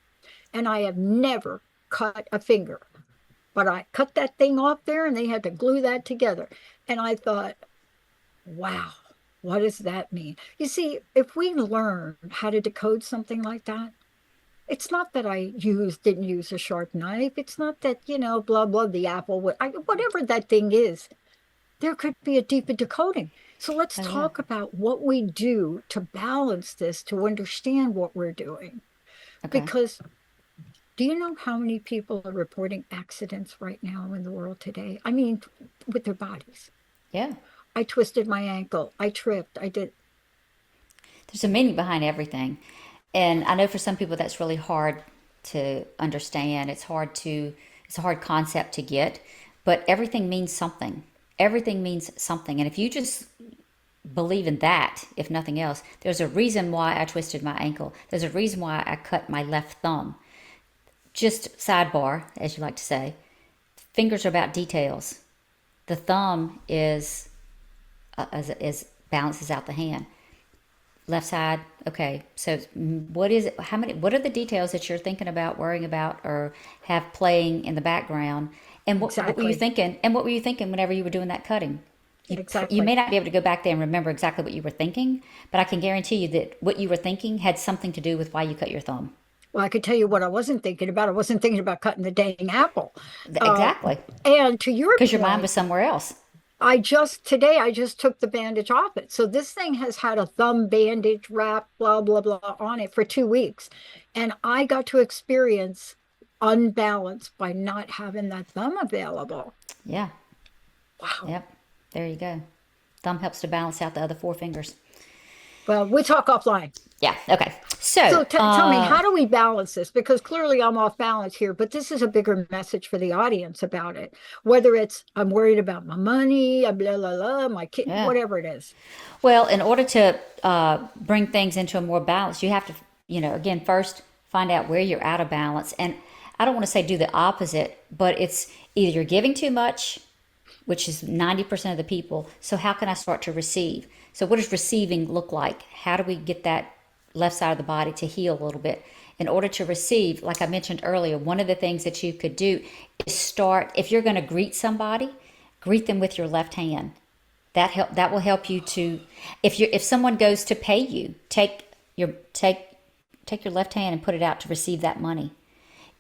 [SPEAKER 2] and I have never cut a finger. But I cut that thing off there and they had to glue that together. And I thought, wow, what does that mean? You see, if we learn how to decode something like that, it's not that I didn't use a sharp knife. It's not that, blah, blah, the apple, whatever that thing is, there could be a deeper decoding. So let's
[SPEAKER 1] Oh, yeah.
[SPEAKER 2] talk about what we do to balance this, to understand what we're doing.
[SPEAKER 1] Okay.
[SPEAKER 2] Because do you know how many people are reporting accidents right now in the world today? I mean, with their bodies.
[SPEAKER 1] Yeah.
[SPEAKER 2] I twisted my ankle. I tripped. I did.
[SPEAKER 1] There's a meaning behind everything. And I know for some people that's really hard to understand. It's a hard concept to get, but everything means something. Everything means something. And if you just believe in that, if nothing else, there's a reason why I twisted my ankle. There's a reason why I cut my left thumb. Just sidebar, as you like to say, fingers are about details. The thumb is balances out the hand. Left side, okay. So what is it? How many? What are the details that you're thinking about, worrying about, or have playing in the background? And what were you
[SPEAKER 2] Exactly.
[SPEAKER 1] thinking? And what were you thinking whenever you were doing that cutting? You
[SPEAKER 2] Exactly.
[SPEAKER 1] may not be able to go back there and remember exactly what you were thinking, but I can guarantee you that what you were thinking had something to do with why you cut your thumb.
[SPEAKER 2] Well, I could tell you what I wasn't thinking about. I wasn't thinking about cutting the dang apple. Uh,
[SPEAKER 1] Exactly,
[SPEAKER 2] and to your
[SPEAKER 1] because your mind was
[SPEAKER 2] point,
[SPEAKER 1] somewhere else.
[SPEAKER 2] I just took the bandage off it. So this thing has had a thumb bandage wrap, blah, blah, blah on it for 2 weeks. And I got to experience unbalance by not having that thumb available.
[SPEAKER 1] Yeah.
[SPEAKER 2] Wow.
[SPEAKER 1] Yep. There you go. Thumb helps to balance out the other four fingers.
[SPEAKER 2] Well, we talk offline.
[SPEAKER 1] Yeah. Okay. So,
[SPEAKER 2] So tell me, how do we balance this? Because clearly I'm off balance here, but this is a bigger message for the audience about it. Whether it's I'm worried about my money, blah, blah, blah, my kid,
[SPEAKER 1] yeah.
[SPEAKER 2] whatever it is.
[SPEAKER 1] Well, in order to bring things into a more balance, you have to, again, first find out where you're out of balance. And I don't want to say do the opposite, but it's either you're giving too much, which is 90% of the people. So how can I start to receive? So what does receiving look like? How do we get that left side of the body to heal a little bit? In order to receive, like I mentioned earlier, one of the things that you could do is start, if you're going to greet somebody, greet them with your left hand. That will help you to, if someone goes to pay you, take your left hand and put it out to receive that money.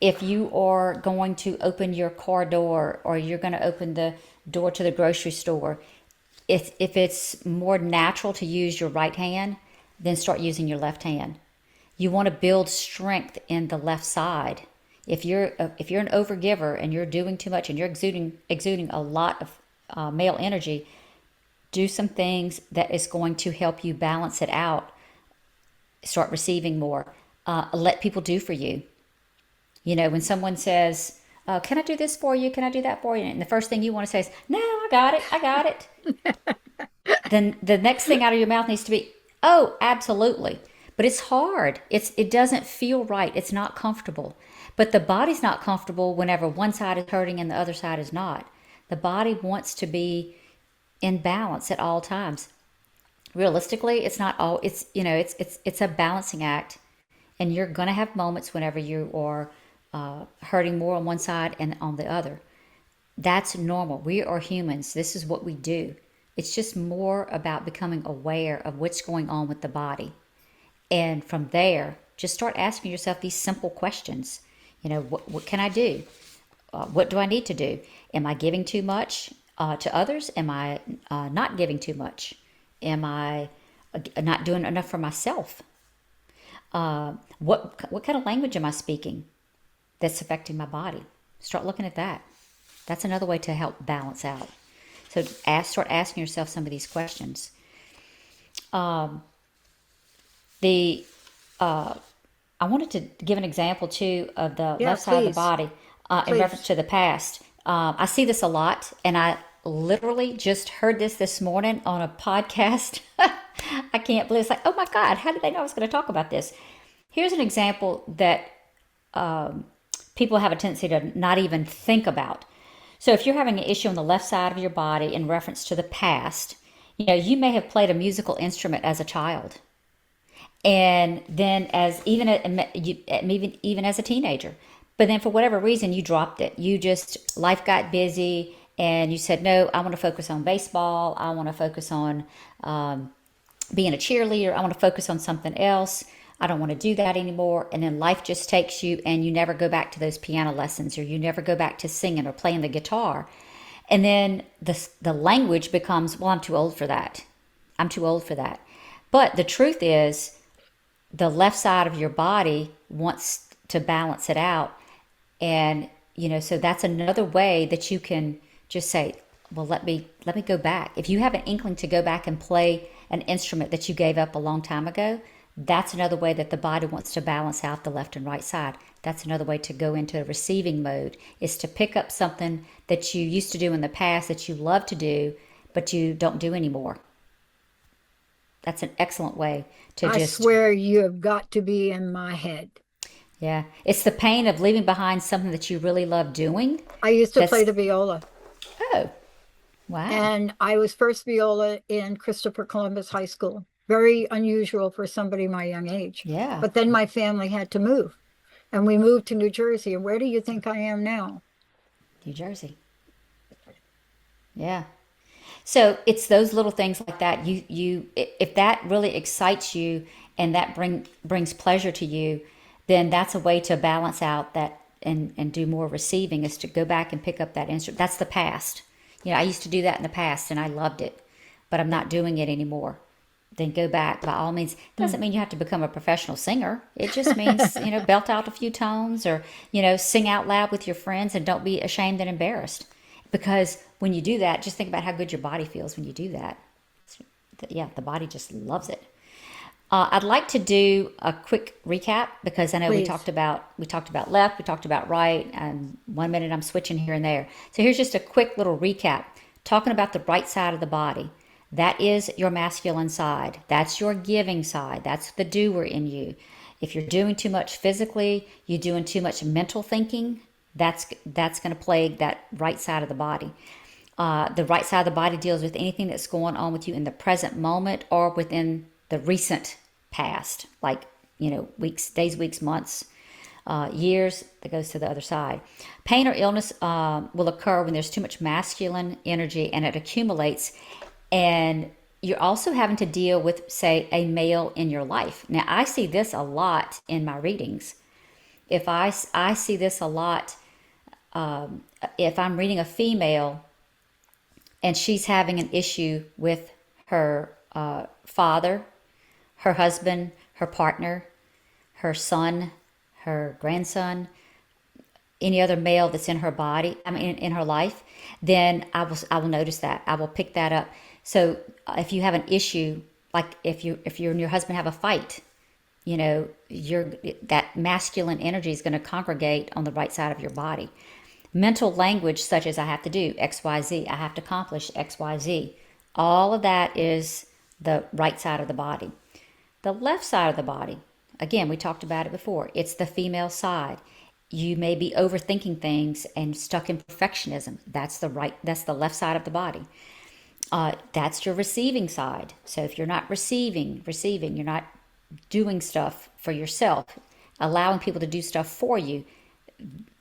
[SPEAKER 1] If you are going to open your car door, or you're going to open the door to the grocery store, if it's more natural to use your right hand, then start using your left hand. You want to build strength in the left side. If you're an overgiver and you're doing too much and you're exuding a lot of male energy, do some things that is going to help you balance it out. Start receiving more. Let people do for you. When someone says, can I do this for you? Can I do that for you? And the first thing you want to say is, no, I got it. I got it. Then the next thing out of your mouth needs to be, oh, absolutely. But it's hard. It doesn't feel right. It's not comfortable. But the body's not comfortable whenever one side is hurting and the other side is not. The body wants to be in balance at all times. Realistically, it's not all. It's a balancing act, and you're going to have moments whenever you are hurting more on one side and on the other. That's normal. We are humans. This is what we do. It's just more about becoming aware of what's going on with the body, and from there, just start asking yourself these simple questions. What can I do? What do I need to do? Am I giving too much to others? Am I not giving too much? Am I not doing enough for myself? What kind of language am I speaking that's affecting my body? Start looking at that. That's another way to help balance out. So start asking yourself some of these questions. I wanted to give an example too of the left side of the body in reference to the past. I see this a lot, and I literally just heard this morning on a podcast. I can't believe it's like, oh my God, how did they know I was going to talk about this? Here's an example that people have a tendency to not even think about. So if you're having an issue on the left side of your body in reference to the past, you may have played a musical instrument as a child. And then even as a teenager. But then for whatever reason, you dropped it. Life got busy, and you said, no, I want to focus on baseball. I want to focus on being a cheerleader. I want to focus on something else. I don't want to do that anymore. And then life just takes you, and you never go back to those piano lessons, or you never go back to singing or playing the guitar. And then the language becomes, well, I'm too old for that. I'm too old for that. But the truth is, the left side of your body wants to balance it out. And, so that's another way that you can just say, well, let me go back. If you have an inkling to go back and play an instrument that you gave up a long time ago, that's another way that the body wants to balance out the left and right side. That's another way to go into a receiving mode, is to pick up something that you used to do in the past that you love to do, but you don't do anymore. That's an excellent way to
[SPEAKER 2] I swear you have got to be in my head.
[SPEAKER 1] Yeah. It's the pain of leaving behind something that you really love doing.
[SPEAKER 2] I used to play the viola.
[SPEAKER 1] Oh, wow.
[SPEAKER 2] And I was first viola in Christopher Columbus High School. Very unusual for somebody my young age.
[SPEAKER 1] Yeah.
[SPEAKER 2] But then my family had to move. And we moved to New Jersey. And where do you think I am now?
[SPEAKER 1] New Jersey. Yeah. So it's those little things like that. If that really excites you and that brings pleasure to you, then that's a way to balance out that and do more receiving, is to go back and pick up that instrument. That's the past. I used to do that in the past and I loved it, but I'm not doing it anymore. Then go back by all means. Doesn't mean you have to become a professional singer. It just means, belt out a few tones, or, sing out loud with your friends, and don't be ashamed and embarrassed. Because when you do that, just think about how good your body feels when you do that. Yeah, the body just loves it. I'd like to do a quick recap because I know
[SPEAKER 2] Please.
[SPEAKER 1] we talked about left, we talked about right, and 1 minute I'm switching here and there. So here's just a quick little recap, talking about the right side of the body. That is your masculine side. That's your giving side. That's the doer in you. If you're doing too much physically, you're doing too much mental thinking. That's going to plague that right side of the body. The right side of the body deals with anything that's going on with you in the present moment or within the recent past, like, weeks, days, weeks, months, years. That goes to the other side. Pain or illness will occur when there's too much masculine energy and it accumulates, and you're also having to deal with, say, a male in your life. Now, I see this a lot in my readings. If I see this a lot, if I'm reading a female and she's having an issue with her father, her husband, her partner, her son, her grandson, any other male that's in her body, I mean, in her life, then I will notice that. I will pick that up. So if you have an issue, like if you and your husband have a fight, your that masculine energy is going to congregate on the right side of your body. Mental language such as I have to do XYZ, I have to accomplish XYZ. All of that is the right side of the body. The left side of the body, again, we talked about it before. It's the female side. You may be overthinking things and stuck in perfectionism. That's the left side of the body. That's your receiving side. So if you're not receiving, you're not doing stuff for yourself, allowing people to do stuff for you,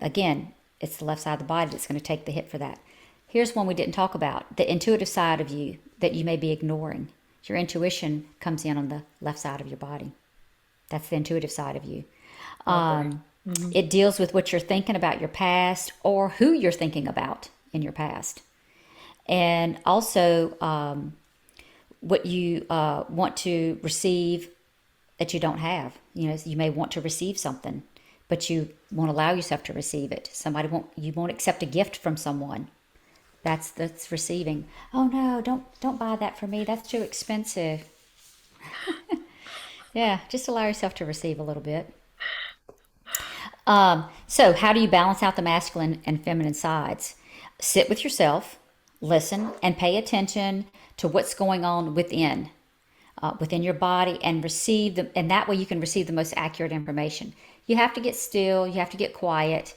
[SPEAKER 1] again, it's the left side of the body that's going to take the hit for that. Here's one we didn't talk about, the intuitive side of you that you may be ignoring. Your intuition comes in on the left side of your body. That's the intuitive side of you.
[SPEAKER 2] Oh, great. Hmm.
[SPEAKER 1] It deals with what you're thinking about your past or who you're thinking about in your past. And also what you want to receive that you don't have. You may want to receive something, but you won't allow yourself to receive it. You won't accept a gift from someone. That's receiving. Oh no, don't buy that for me. That's too expensive. Yeah, just allow yourself to receive a little bit. So how do you balance out the masculine and feminine sides? Sit with yourself, listen, and pay attention to what's going on within your body, and and that way you can receive the most accurate information. You have to get still, you have to get quiet.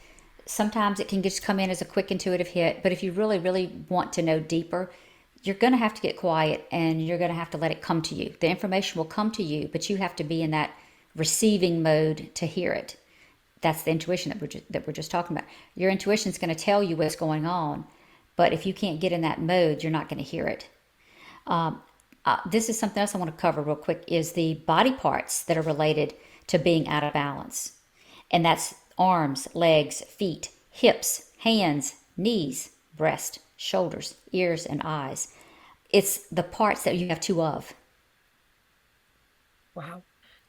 [SPEAKER 1] Sometimes it can just come in as a quick intuitive hit, but if you really, really want to know deeper, you're going to have to get quiet and you're going to have to let it come to you. The information will come to you, but you have to be in that receiving mode to hear it. That's the intuition that we're just talking about. Your intuition is going to tell you what's going on, but if you can't get in that mode, you're not going to hear it. This is something else I want to cover real quick, is the body parts that are related to being out of balance. And that's arms, legs, feet, hips, hands, knees, breast, shoulders, ears, and eyes. It's the parts that you have two of.
[SPEAKER 2] Wow.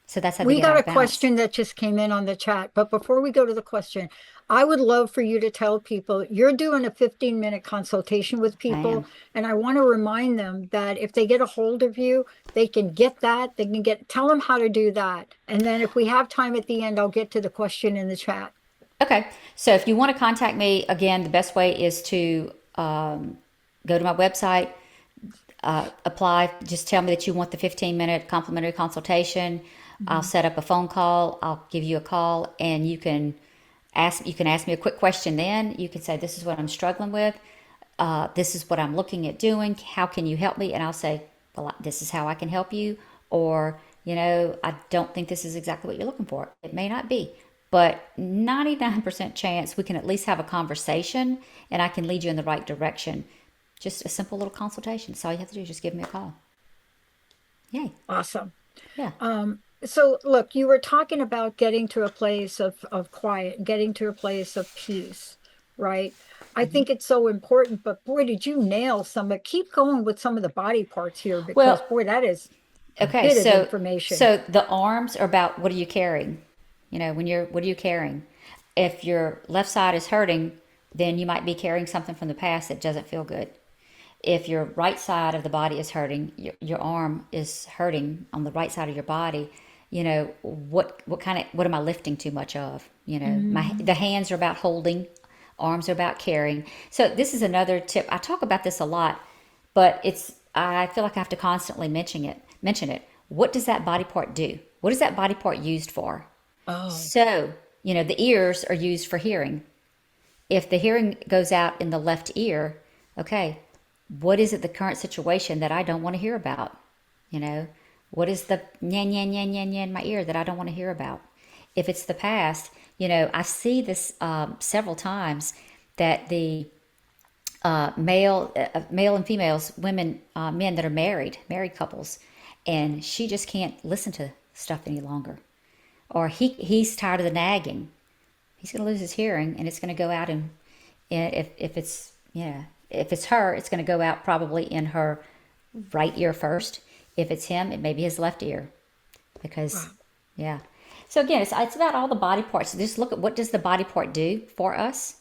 [SPEAKER 1] So that's how they
[SPEAKER 2] We
[SPEAKER 1] get
[SPEAKER 2] got
[SPEAKER 1] out
[SPEAKER 2] a
[SPEAKER 1] of balance.
[SPEAKER 2] question that just came in on the chat, but before we go to the question, I would love for you to tell people you're doing a 15-minute consultation with
[SPEAKER 1] I
[SPEAKER 2] people,
[SPEAKER 1] am.
[SPEAKER 2] and I want to remind them that if they get a hold of you, they can get that. They can tell them how to do that. And then if we have time at the end, I'll get to the question in the chat.
[SPEAKER 1] Okay. So if you want to contact me, again, the best way is to go to my website, apply. Just tell me that you want the 15-minute complimentary consultation. I'll
[SPEAKER 2] Mhm.
[SPEAKER 1] set up a phone call. I'll give you a call, and you can ask me a quick question. Then you can say, this is what I'm struggling with. This is what I'm looking at doing. How can you help me? And I'll say, well, this is how I can help you. Or, I don't think this is exactly what you're looking for. It may not be, but 99% chance we can at least have a conversation and I can lead you in the right direction. Just a simple little consultation. That's all you have to do is just give me a call. Yay.
[SPEAKER 2] Awesome.
[SPEAKER 1] Yeah.
[SPEAKER 2] So look, you were talking about getting to a place of quiet, getting to a place of peace, right? I think it's so important, but boy, did you nail some, but keep going with some of the body parts here because
[SPEAKER 1] Well,
[SPEAKER 2] boy, that is a
[SPEAKER 1] okay.
[SPEAKER 2] bit of
[SPEAKER 1] So,
[SPEAKER 2] information.
[SPEAKER 1] so the arms are about what are you carrying? What are you carrying? If your left side is hurting, then you might be carrying something from the past that doesn't feel good. If your right side of the body is hurting, your arm is hurting on the right side of your body, what am I lifting too much of? The hands are about holding, arms are about carrying. So this is another tip. I talk about this a lot, but I feel like I have to constantly mention it. What does that body part do? What is that body part used for?
[SPEAKER 2] Oh,
[SPEAKER 1] So, the ears are used for hearing. If the hearing goes out in the left ear, okay, what is it, the current situation that I don't want to hear about? You know, what is the nyan, nyan, nyan, nyan, nyan in my ear that I don't want to hear about? If it's the past, I see this several times that the male and females, women, men that are married couples, and she just can't listen to stuff any longer. Or he's tired of the nagging. He's going to lose his hearing, and it's going to go out if it's if it's her, it's going to go out probably in her right ear first. If it's him, it may be his left ear, because
[SPEAKER 2] wow.
[SPEAKER 1] yeah. So again, it's about all the body parts. Just look at what does the body part do for us,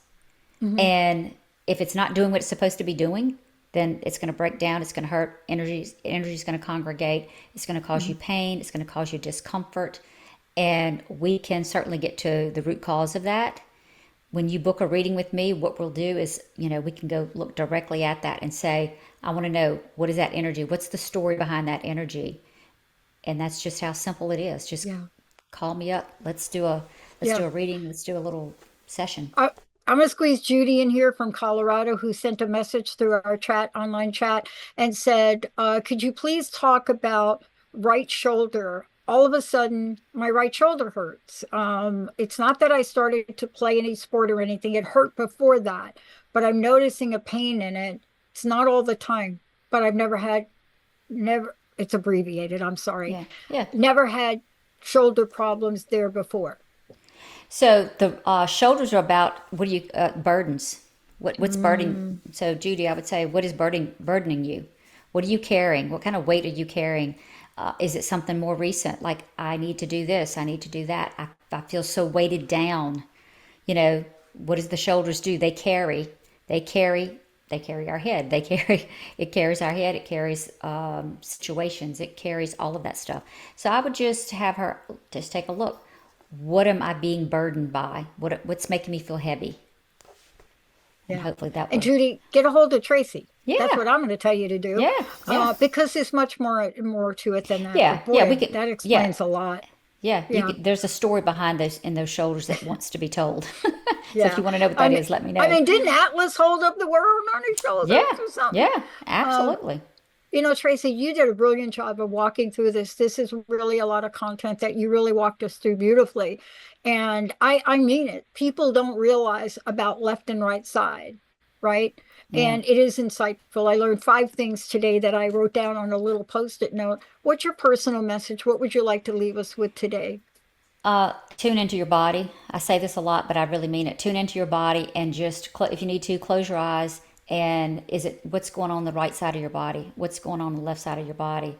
[SPEAKER 2] Hmm.
[SPEAKER 1] and if it's not doing what it's supposed to be doing, then it's going to break down. It's going to hurt. Energy is going to congregate. It's going to cause you
[SPEAKER 2] Hmm.
[SPEAKER 1] pain. It's going to cause you discomfort, and we can certainly get to the root cause of that. When you book a reading with me, what we'll do is, we can go look directly at that and say, I want to know, what is that energy? What's the story behind that energy? And that's just how simple it is. Just
[SPEAKER 2] Yeah.
[SPEAKER 1] call me up. Let's do
[SPEAKER 2] Yeah.
[SPEAKER 1] a reading. Let's do a little session.
[SPEAKER 2] I, I'm going to squeeze Judy in here from Colorado, who sent a message through our online chat, and said, could you please talk about right shoulder? All of a sudden, my right shoulder hurts. It's not that I started to play any sport or anything. It hurt before that, but I'm noticing a pain in it. It's not all the time, but I've never, it's abbreviated. I'm sorry.
[SPEAKER 1] Yeah, yeah.
[SPEAKER 2] Never had shoulder problems there before.
[SPEAKER 1] So the shoulders are about, what do you burdens? What's burdening?
[SPEAKER 2] Mm,
[SPEAKER 1] So Judy, I would say, what is burdening you? What are you carrying? What kind of weight are you carrying? Is it something more recent, like I need to do this, I need to do that? I feel so weighted down. What does the shoulders do? They carry, they carry our head. They carry, it carries our head. It carries situations. It carries all of that stuff. So I would just have her just take a look. What am I being burdened by? What's making me feel heavy? And
[SPEAKER 2] yeah.
[SPEAKER 1] hopefully that
[SPEAKER 2] And
[SPEAKER 1] will.
[SPEAKER 2] Judy, get a hold of Tracy. That's
[SPEAKER 1] Yeah,
[SPEAKER 2] what I'm going to tell you to do,
[SPEAKER 1] yeah, yeah,
[SPEAKER 2] because there's much more to it than that.
[SPEAKER 1] yeah,
[SPEAKER 2] But
[SPEAKER 1] yeah. We
[SPEAKER 2] boy,
[SPEAKER 1] could.
[SPEAKER 2] that
[SPEAKER 1] Yeah,
[SPEAKER 2] explains a lot.
[SPEAKER 1] yeah.
[SPEAKER 2] Yeah,
[SPEAKER 1] There's a story behind those in those shoulders that wants to be told. So if
[SPEAKER 2] yeah.
[SPEAKER 1] you want to know what
[SPEAKER 2] I
[SPEAKER 1] that
[SPEAKER 2] mean,
[SPEAKER 1] is, let me
[SPEAKER 2] I
[SPEAKER 1] know.
[SPEAKER 2] mean, didn't Atlas hold up the world on his shoulders
[SPEAKER 1] Yeah,
[SPEAKER 2] or something?
[SPEAKER 1] yeah,
[SPEAKER 2] Um,
[SPEAKER 1] absolutely.
[SPEAKER 2] Tracy, you did a brilliant job of walking through this. This is really a lot of content that you really walked us through beautifully. And I mean it. People don't realize about left and right side, right?
[SPEAKER 1] Yeah.
[SPEAKER 2] And it is insightful. I learned 5 things today that I wrote down on a little post-it note. What's your personal message? What would you like to leave us with today?
[SPEAKER 1] Tune into your body. I say this a lot, but I really mean it. Tune into your body and just, if you need to, close your eyes. And what's going on the right side of your body? What's going on the left side of your body?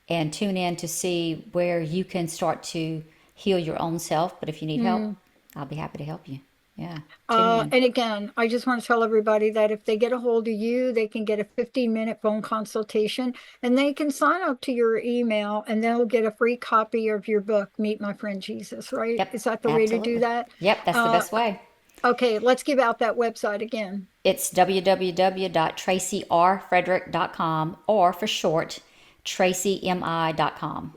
[SPEAKER 1] And tune in to see where you can start to heal your own self. But if you need help,
[SPEAKER 2] Hmm.
[SPEAKER 1] I'll be happy to help you. Yeah. Tune in.
[SPEAKER 2] And again, I just want to tell everybody that if they get a hold of you, they can get a 15-minute phone consultation and they can sign up to your email and they'll get a free copy of your book, Meet My Friend Jesus, right?
[SPEAKER 1] Yep.
[SPEAKER 2] Is that the way to do
[SPEAKER 1] Absolutely.
[SPEAKER 2] that?
[SPEAKER 1] Yep. That's the
[SPEAKER 2] Uh,
[SPEAKER 1] best way.
[SPEAKER 2] okay, let's give out that website again.
[SPEAKER 1] It's www.tracyrfrederick.com, or for short, tracymi.com.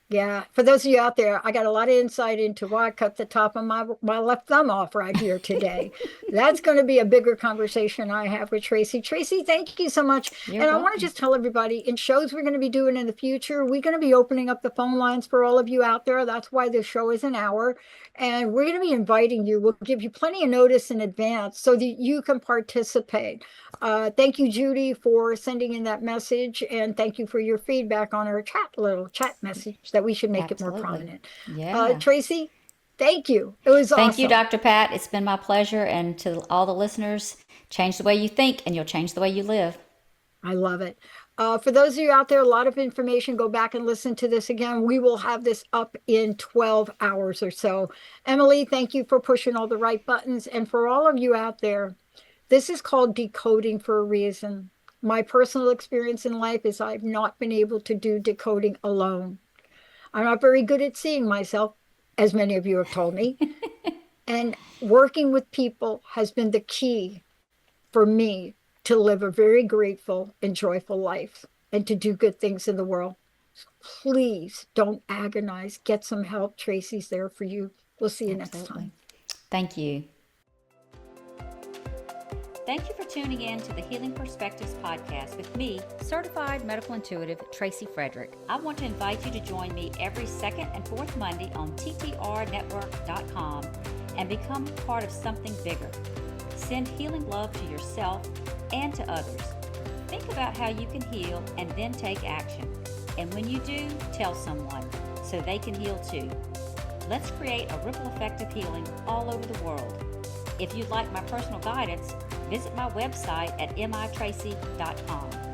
[SPEAKER 2] Yeah, for those of you out there, I got a lot of insight into why I cut the top of my left thumb off right here today. That's going to be a bigger conversation I have with Tracy. Tracy, thank you so much.
[SPEAKER 1] You're
[SPEAKER 2] And I want to
[SPEAKER 1] welcome.
[SPEAKER 2] just tell everybody in shows we're going to be doing in the future, we're going to be opening up the phone lines for all of you out there. That's why this show is an hour. And we're going to be inviting you. We'll give you plenty of notice in advance so that you can participate. Thank you, Judy, for sending in that message, and thank you for your feedback on our little chat message that we should make it more
[SPEAKER 1] Absolutely.
[SPEAKER 2] prominent.
[SPEAKER 1] Yeah.
[SPEAKER 2] Tracy, thank you. It was
[SPEAKER 1] Thank you,
[SPEAKER 2] awesome.
[SPEAKER 1] Dr. Pat. It's been my pleasure. And to all the listeners, change the way you think and you'll change the way you live.
[SPEAKER 2] I love it. For those of you out there, a lot of information. Go back and listen to this again. We will have this up in 12 hours or so. Emily, thank you for pushing all the right buttons. And for all of you out there, this is called decoding for a reason. my personal experience in life is I've not been able to do decoding alone. I'm not very good at seeing myself, as many of you have told me. And working with people has been the key for me to live a very grateful and joyful life and to do good things in the world. Please don't agonize. Get some help. Tracy's there for you. We'll see you next time.
[SPEAKER 1] Thank you. Thank you for tuning in to the Healing Perspectives podcast with me, certified medical intuitive Tracy Frederick. I want to invite you to join me every second and fourth Monday on ttrnetwork.com and become part of something bigger. Send healing love to yourself and to others. Think about how you can heal and then take action. And when you do, tell someone so they can heal too. Let's create a ripple effect of healing all over the world. If you'd like my personal guidance, visit my website at mitracy.com.